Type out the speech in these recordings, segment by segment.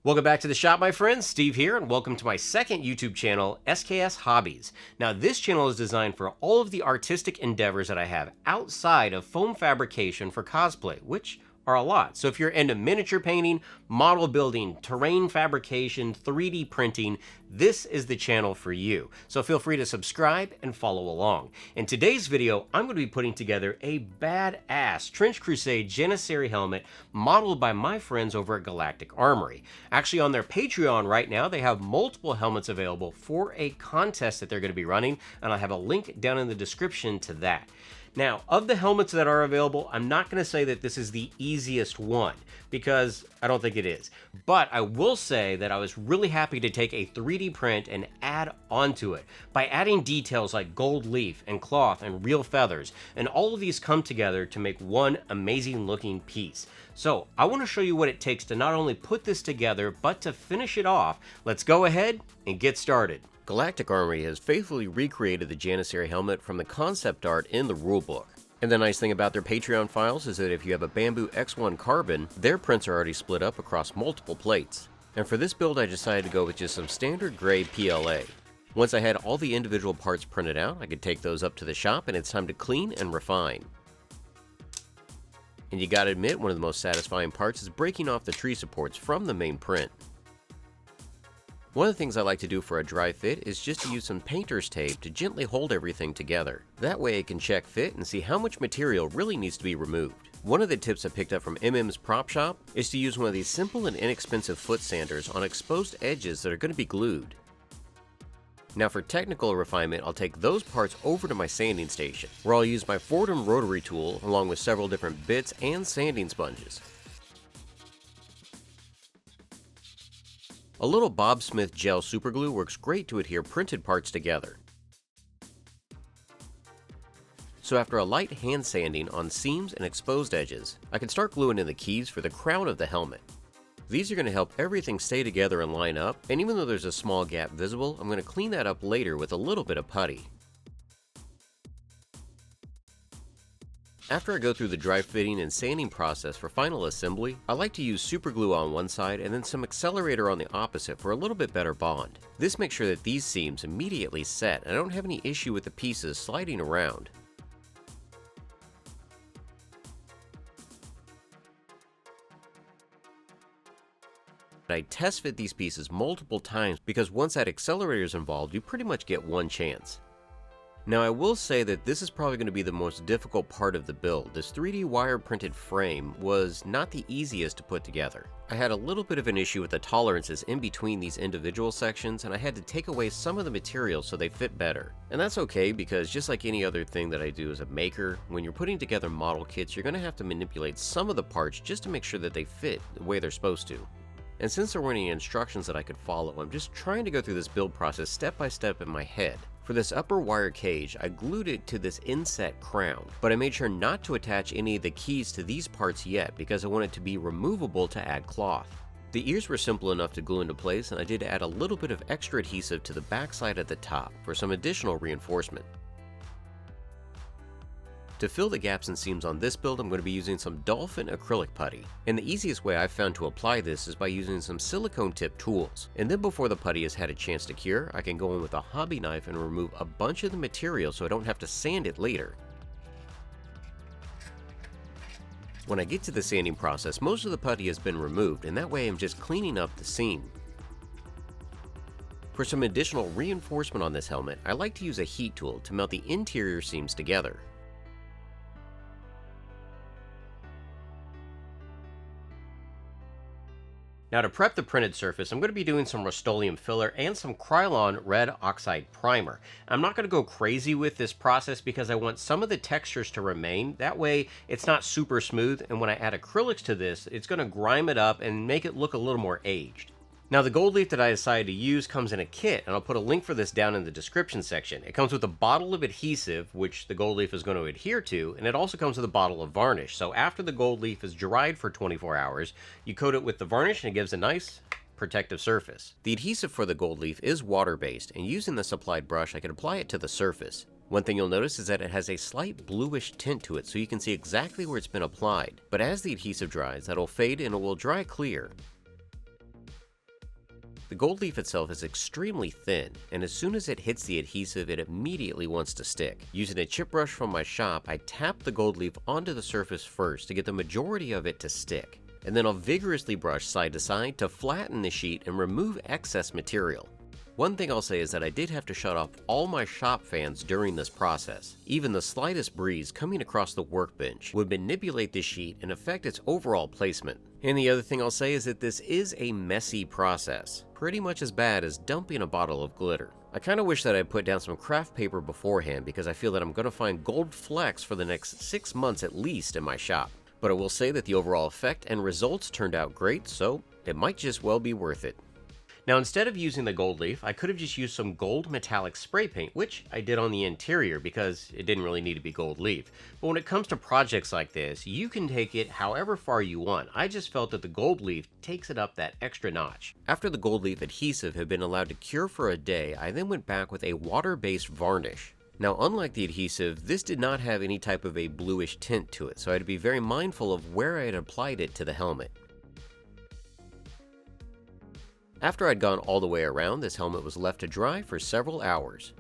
Welcome back to the shop, my friends. Steve here, and welcome to my second YouTube channel, SKS Hobbies. Now, this channel is designed for all of the artistic endeavors that I have outside of foam fabrication for cosplay, which are a lot. So if you're into miniature painting, model building, terrain fabrication, 3D printing, this is the channel for you. So feel free to subscribe and follow along. In today's video, I'm going to be putting together a badass Trench Crusade Janissary helmet modeled by my friends over at Galactic Armory. Actually, on their Patreon right now, they have multiple helmets available for a contest that they're going to be running, and I'll have a link down in the description to that. Now, of the helmets that are available, I'm not going to say that this is the easiest one, because I don't think it is. But I will say that I was really happy to take a 3D print and add onto it by adding details like gold leaf and cloth and real feathers, and all of these come together to make one amazing looking piece. So I want to show you what it takes to not only put this together, but to finish it off. Let's go ahead and get started. Galactic Armory has faithfully recreated the Janissary helmet from the concept art in the rulebook. And the nice thing about their Patreon files is that if you have a Bambu X1 Carbon, their prints are already split up across multiple plates. And for this build, I decided to go with just some standard gray PLA. Once I had all the individual parts printed out, I could take those up to the shop, and it's time to clean and refine. And you gotta admit, one of the most satisfying parts is breaking off the tree supports from the main print. One of the things I like to do for a dry fit is just to use some painter's tape to gently hold everything together. That way I can check fit and see how much material really needs to be removed. One of the tips I picked up from MM's Prop Shop is to use one of these simple and inexpensive foot sanders on exposed edges that are going to be glued. Now for technical refinement, I'll take those parts over to my sanding station, where I'll use my Fordham rotary tool along with several different bits and sanding sponges. A little Bob Smith gel superglue works great to adhere printed parts together. So after a light hand sanding on seams and exposed edges, I can start gluing in the keys for the crown of the helmet. These are going to help everything stay together and line up, and even though there's a small gap visible, I'm going to clean that up later with a little bit of putty. After I go through the dry fitting and sanding process for final assembly, I like to use super glue on one side and then some accelerator on the opposite for a little bit better bond. This makes sure that these seams immediately set and I don't have any issue with the pieces sliding around. I test fit these pieces multiple times because once that accelerator is involved, you pretty much get one chance. Now I will say that this is probably going to be the most difficult part of the build. This 3D wire printed frame was not the easiest to put together. I had a little bit of an issue with the tolerances in between these individual sections, and I had to take away some of the materials so they fit better. And that's okay, because just like any other thing that I do as a maker, when you're putting together model kits, you're going to have to manipulate some of the parts just to make sure that they fit the way they're supposed to. And since there weren't any instructions that I could follow, I'm just trying to go through this build process step by step in my head. For this upper wire cage, I glued it to this inset crown, but I made sure not to attach any of the keys to these parts yet because I want it to be removable to add cloth. The ears were simple enough to glue into place, and I did add a little bit of extra adhesive to the backside at the top for some additional reinforcement. To fill the gaps and seams on this build, I'm going to be using some Dolphin acrylic putty. And the easiest way I've found to apply this is by using some silicone tip tools. And then before the putty has had a chance to cure, I can go in with a hobby knife and remove a bunch of the material so I don't have to sand it later. When I get to the sanding process, most of the putty has been removed, and that way I'm just cleaning up the seam. For some additional reinforcement on this helmet, I like to use a heat tool to melt the interior seams together. Now to prep the printed surface, I'm going to be doing some Rust-Oleum filler and some Krylon red oxide primer. I'm not going to go crazy with this process because I want some of the textures to remain. That way it's not super smooth, and when I add acrylics to this, it's going to grime it up and make it look a little more aged. Now the gold leaf that I decided to use comes in a kit, and I'll put a link for this down in the description section. It comes with a bottle of adhesive, which the gold leaf is going to adhere to, and it also comes with a bottle of varnish. So after the gold leaf is dried for 24 hours, you coat it with the varnish and it gives a nice protective surface. The adhesive for the gold leaf is water-based, and using this applied brush I can apply it to the surface. One thing you'll notice is that it has a slight bluish tint to it, so you can see exactly where it's been applied. But as the adhesive dries, that'll fade and it will dry clear. The gold leaf itself is extremely thin, and as soon as it hits the adhesive, it immediately wants to stick. Using a chip brush from my shop, I tap the gold leaf onto the surface first to get the majority of it to stick, and then I'll vigorously brush side to side to flatten the sheet and remove excess material. One thing I'll say is that I did have to shut off all my shop fans during this process. Even the slightest breeze coming across the workbench would manipulate the sheet and affect its overall placement. And the other thing I'll say is that this is a messy process, pretty much as bad as dumping a bottle of glitter. I kind of wish that I put down some craft paper beforehand because I feel that I'm going to find gold flecks for the next 6 months at least in my shop. But I will say that the overall effect and results turned out great, so it might just well be worth it. Now, instead of using the gold leaf, I could have just used some gold metallic spray paint, which I did on the interior because it didn't really need to be gold leaf. But when it comes to projects like this, you can take it however far you want. I just felt that the gold leaf takes it up that extra notch. After the gold leaf adhesive had been allowed to cure for a day, I then went back with a water-based varnish. Now, unlike the adhesive, this did not have any type of a bluish tint to it, so I had to be very mindful of where I had applied it to the helmet. After I'd gone all the way around, this helmet was left to dry for several hours.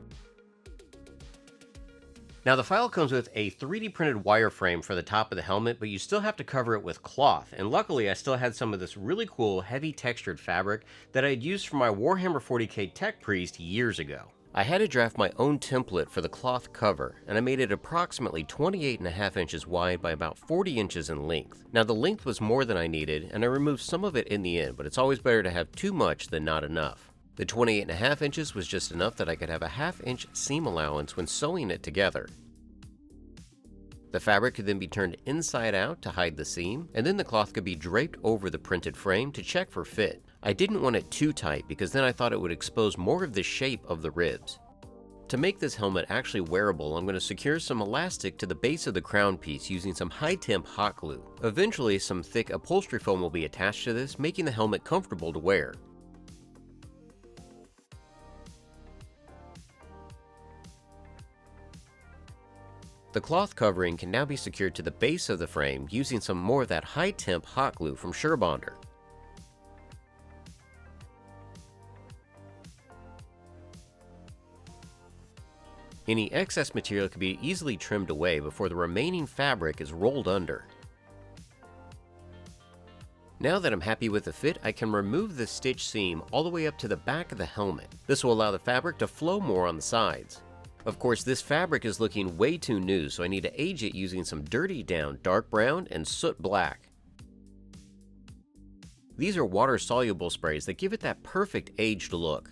Now, the file comes with a 3D printed wireframe for the top of the helmet, but you still have to cover it with cloth, and luckily I still had some of this really cool heavy textured fabric that I had used for my Warhammer 40k Tech Priest years ago. I had to draft my own template for the cloth cover, and I made it approximately 28.5 inches wide by about 40 inches in length. Now, the length was more than I needed, and I removed some of it in the end, but it's always better to have too much than not enough. The 28.5 inches was just enough that I could have a half-inch seam allowance when sewing it together. The fabric could then be turned inside out to hide the seam, and then the cloth could be draped over the printed frame to check for fit. I didn't want it too tight because then I thought it would expose more of the shape of the ribs. To make this helmet actually wearable, I'm going to secure some elastic to the base of the crown piece using some high-temp hot glue. Eventually, some thick upholstery foam will be attached to this, making the helmet comfortable to wear. The cloth covering can now be secured to the base of the frame using some more of that high-temp hot glue from Surebonder. Any excess material can be easily trimmed away before the remaining fabric is rolled under. Now that I'm happy with the fit, I can remove the stitch seam all the way up to the back of the helmet. This will allow the fabric to flow more on the sides. Of course, this fabric is looking way too new, so I need to age it using some Dirty Down dark brown and soot black. These are water-soluble sprays that give it that perfect aged look.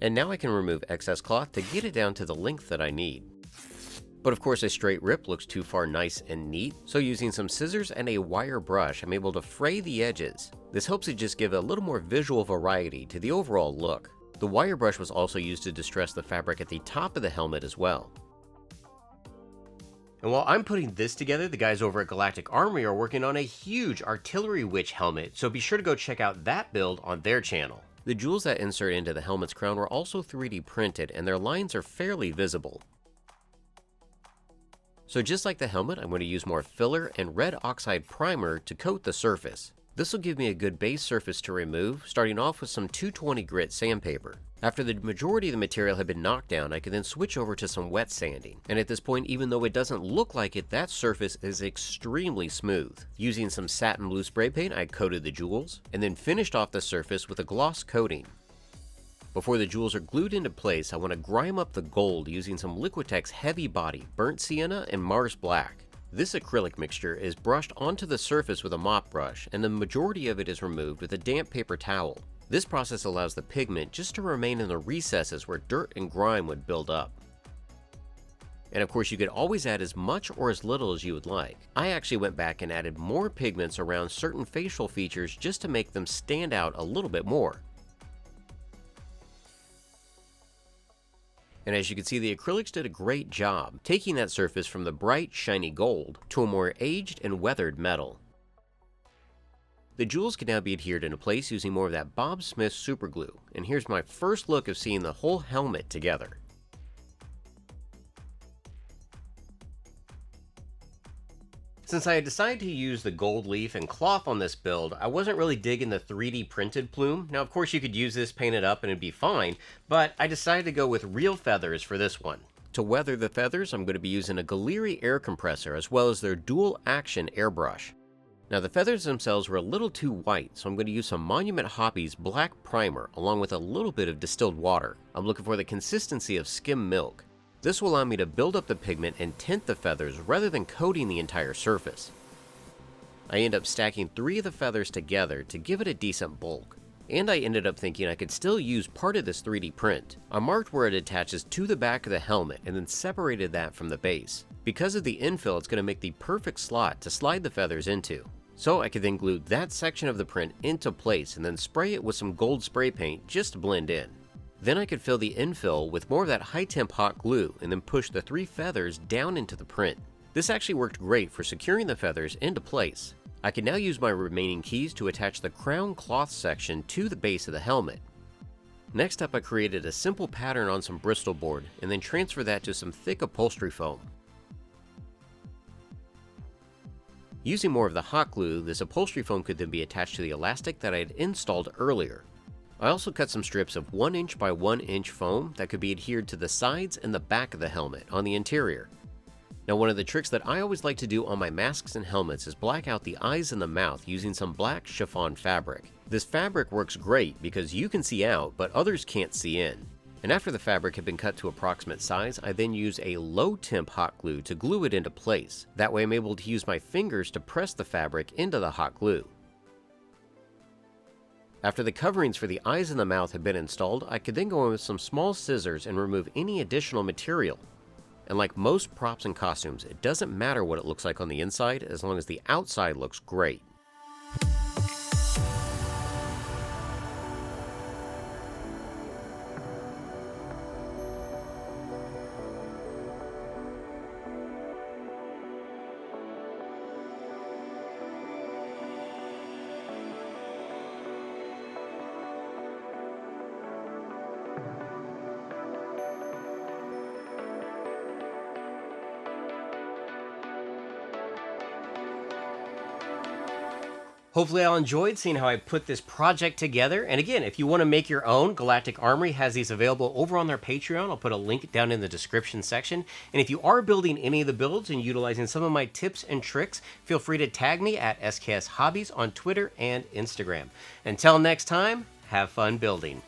And now I can remove excess cloth to get it down to the length that I need. But of course, a straight rip looks too far nice and neat, so using some scissors and a wire brush, I'm able to fray the edges. This helps it just give a little more visual variety to the overall look. The wire brush was also used to distress the fabric at the top of the helmet as well. And while I'm putting this together, the guys over at Galactic Armory are working on a huge Artilary Witch helmet, so be sure to go check out that build on their channel. The jewels that insert into the helmet's crown were also 3D printed, and their lines are fairly visible. So just like the helmet, I'm going to use more filler and red oxide primer to coat the surface. This will give me a good base surface to remove, starting off with some 220 grit sandpaper. After the majority of the material had been knocked down, I can then switch over to some wet sanding. And at this point, even though it doesn't look like it, that surface is extremely smooth. Using some satin blue spray paint, I coated the jewels, and then finished off the surface with a gloss coating. Before the jewels are glued into place, I want to grime up the gold using some liquitex heavy body, burnt sienna, and Mars black. This acrylic mixture is brushed onto the surface with a mop brush, and the majority of it is removed with a damp paper towel. This process allows the pigment just to remain in the recesses where dirt and grime would build up. And of course, you could always add as much or as little as you would like. I actually went back and added more pigments around certain facial features just to make them stand out a little bit more. And as you can see, the acrylics did a great job, taking that surface from the bright, shiny gold to a more aged and weathered metal. The jewels can now be adhered into place using more of that Bob Smith super glue, and here's my first look of seeing the whole helmet together. Since I had decided to use the gold leaf and cloth on this build, I wasn't really digging the 3D printed plume. Now, of course, you could use this, paint it up, and it'd be fine, but I decided to go with real feathers for this one. To weather the feathers, I'm going to be using a Galactic air compressor as well as their dual action airbrush. Now, the feathers themselves were a little too white, so I'm going to use some Monument Hobbies black primer along with a little bit of distilled water. I'm looking for the consistency of skim milk. This will allow me to build up the pigment and tint the feathers rather than coating the entire surface. I end up stacking 3 of the feathers together to give it a decent bulk. And I ended up thinking I could still use part of this 3D print. I marked where it attaches to the back of the helmet and then separated that from the base. Because of the infill, it's going to make the perfect slot to slide the feathers into. So I could then glue that section of the print into place and then spray it with some gold spray paint just to blend in. Then I could fill the infill with more of that high temp hot glue and then push the 3 feathers down into the print. This actually worked great for securing the feathers into place. I can now use my remaining keys to attach the crown cloth section to the base of the helmet. Next up, I created a simple pattern on some Bristol board and then transferred that to some thick upholstery foam. Using more of the hot glue, this upholstery foam could then be attached to the elastic that I had installed earlier. I also cut some strips of 1 inch by 1 inch foam that could be adhered to the sides and the back of the helmet on the interior. Now, one of the tricks that I always like to do on my masks and helmets is black out the eyes and the mouth using some black chiffon fabric. This fabric works great because you can see out, but others can't see in. And after the fabric had been cut to approximate size, I then use a low temp hot glue to glue it into place. That way I'm able to use my fingers to press the fabric into the hot glue. After the coverings for the eyes and the mouth had been installed, I could then go in with some small scissors and remove any additional material. And like most props and costumes, it doesn't matter what it looks like on the inside as long as the outside looks great. Hopefully y'all enjoyed seeing how I put this project together. And again, if you want to make your own, Galactic Armory has these available over on their Patreon. I'll put a link down in the description section. And if you are building any of the builds and utilizing some of my tips and tricks, feel free to tag me at SKS Hobbies on Twitter and Instagram. Until next time, have fun building.